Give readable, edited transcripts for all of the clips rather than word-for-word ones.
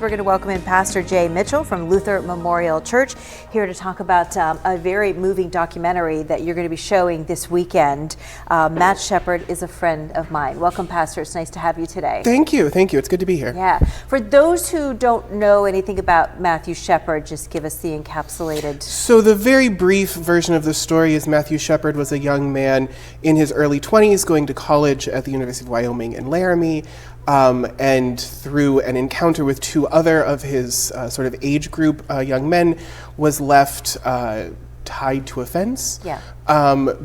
We're going to welcome in Pastor Jay Mitchell from Luther Memorial Church here to talk about a very moving documentary that you're going to be showing this weekend. Matt Shepard is a friend of mine. Welcome, Pastor. It's nice to have you today. Thank you. Thank you. It's good to be here. Yeah. For those who don't know anything about Matthew Shepard, just give us the encapsulated. So the very brief version of the story is Matthew Shepard was a young man in his early 20s going to college at the University of Wyoming in Laramie. And through an encounter with two other of his sort of age group young men, was left tied to a fence. Yeah.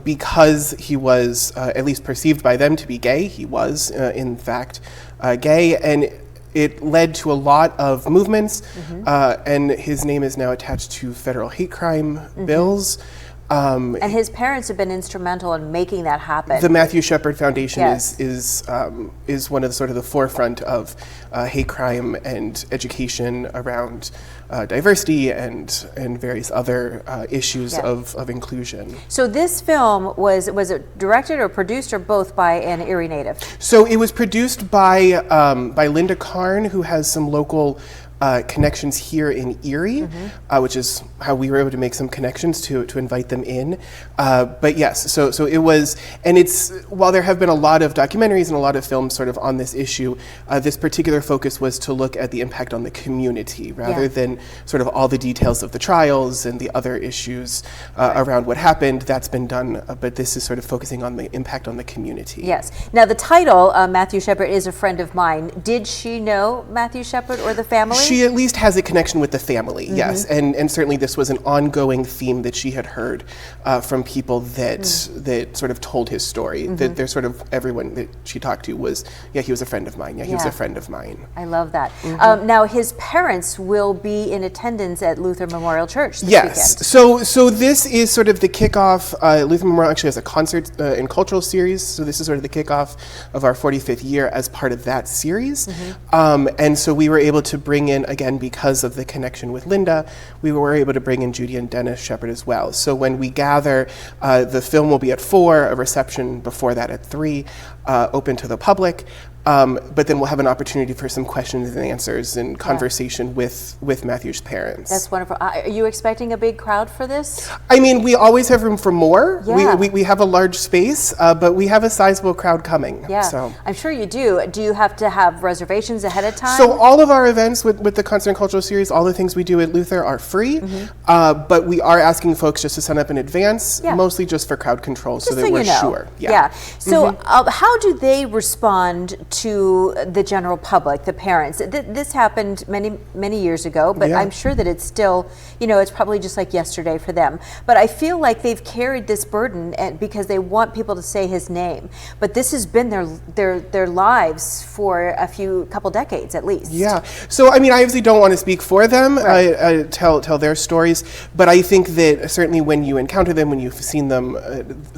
Because he was at least perceived by them to be gay. He was, in fact, gay, and it led to a lot of movements, and his name is now attached to federal hate crime bills. And his parents have been instrumental in making that happen. The Matthew Shepard Foundation Yes. is one of the sort of the forefront of hate crime and education around diversity and various other issues of inclusion. So this film, was it directed or produced or both by an Erie native? So it was produced by Linda Karn, who has some local connections here in Erie, which is how we were able to make some connections to invite them in. But yes, so it was, and it's, while there have been a lot of documentaries and a lot of films sort of on this issue, this particular focus was to look at the impact on the community rather than sort of all the details of the trials and the other issues around what happened. That's been done, but this is sort of focusing on the impact on the community. Yes. Now the title, Matthew Shepard is a friend of mine. Did she know Matthew Shepard or the family? She at least has a connection with the family, yes, and certainly this was an ongoing theme that she had heard from people that sort of told his story. That they're sort of everyone that she talked to was, he was a friend of mine. He was a friend of mine. I love that. Now his parents will be in attendance at Luther Memorial Church this weekend. So this is sort of the kickoff. Luther Memorial actually has a concert and cultural series. So this is sort of the kickoff of our 45th year as part of that series. And so we were able to bring in, again, because of the connection with Linda, we were able to bring in Judy and Dennis Shepard as well. So when we gather, the film will be at 4, a reception before that at 3, open to the public. But then we'll have an opportunity for some questions and answers and conversation with Matthew's parents. That's wonderful. Are you expecting a big crowd for this? I mean, we always have room for more. Yeah. We have a large space, but we have a sizable crowd coming. Yeah, So. I'm sure you do. Do you have to have reservations ahead of time? So all of our events with the concert and cultural series, all the things we do at Luther are free, but we are asking folks just to sign up in advance, mostly just for crowd control, so that we're sure. Yeah. So how do they respond to the general public, the parents? This happened many years ago, but I'm sure that it's still, it's probably just like yesterday for them. But I feel like they've carried this burden because they want people to say his name. But this has been their lives for a couple decades at least. Yeah. So I mean, I obviously don't want to speak for them, tell their stories, but I think that certainly when you encounter them, when you've seen them,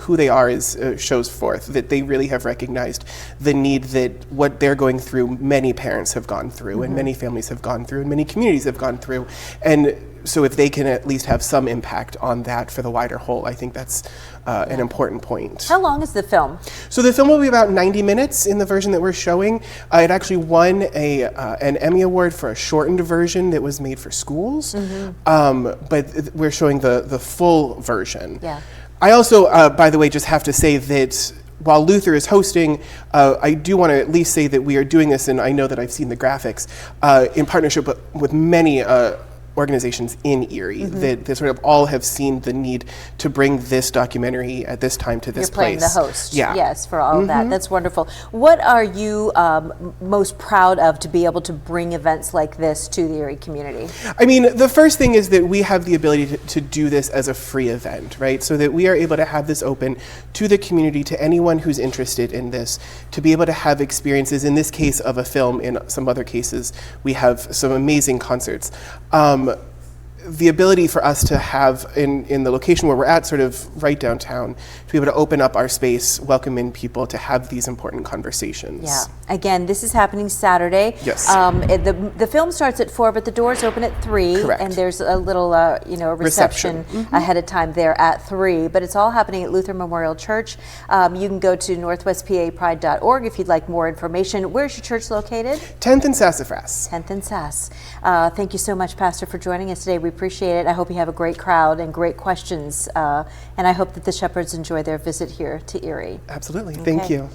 who they are shows forth that they really have recognized the need that what they're going through, many parents have gone through, and many families have gone through, and many communities have gone through. And so if they can at least have some impact on that for the wider whole, I think that's an important point. How long is the film? So the film will be about 90 minutes in the version that we're showing. It actually won an Emmy Award for a shortened version that was made for schools, but we're showing the full version. Yeah. I also, by the way, just have to say that while Luther is hosting, I do want to at least say that we are doing this, and I know that I've seen the graphics, in partnership with many organizations in Erie that sort of all have seen the need to bring this documentary at this time to this place. You're playing the host, yeah. Yes, for all of that. That's wonderful. What are you most proud of to be able to bring events like this to the Erie community? I mean, the first thing is that we have the ability to do this as a free event, right? So that we are able to have this open to the community, to anyone who's interested in this, to be able to have experiences, in this case of a film, in some other cases, we have some amazing concerts. the ability for us to have in the location where we're at, sort of right downtown, to be able to open up our space, welcome in people to have these important conversations. Yeah. Again, this is happening Saturday. Yes. The film starts at 4, but the doors open at 3. Correct. And there's a little, a reception ahead of time there at 3. But it's all happening at Luther Memorial Church. You can go to northwestpapride.org if you'd like more information. Where's your church located? 10th and Sassafras. 10th and Sass. Thank you so much, Pastor, for joining us today. We appreciate it. I hope you have a great crowd and great questions. And I hope that the Shepards enjoy their visit here to Erie. Absolutely. Thank you.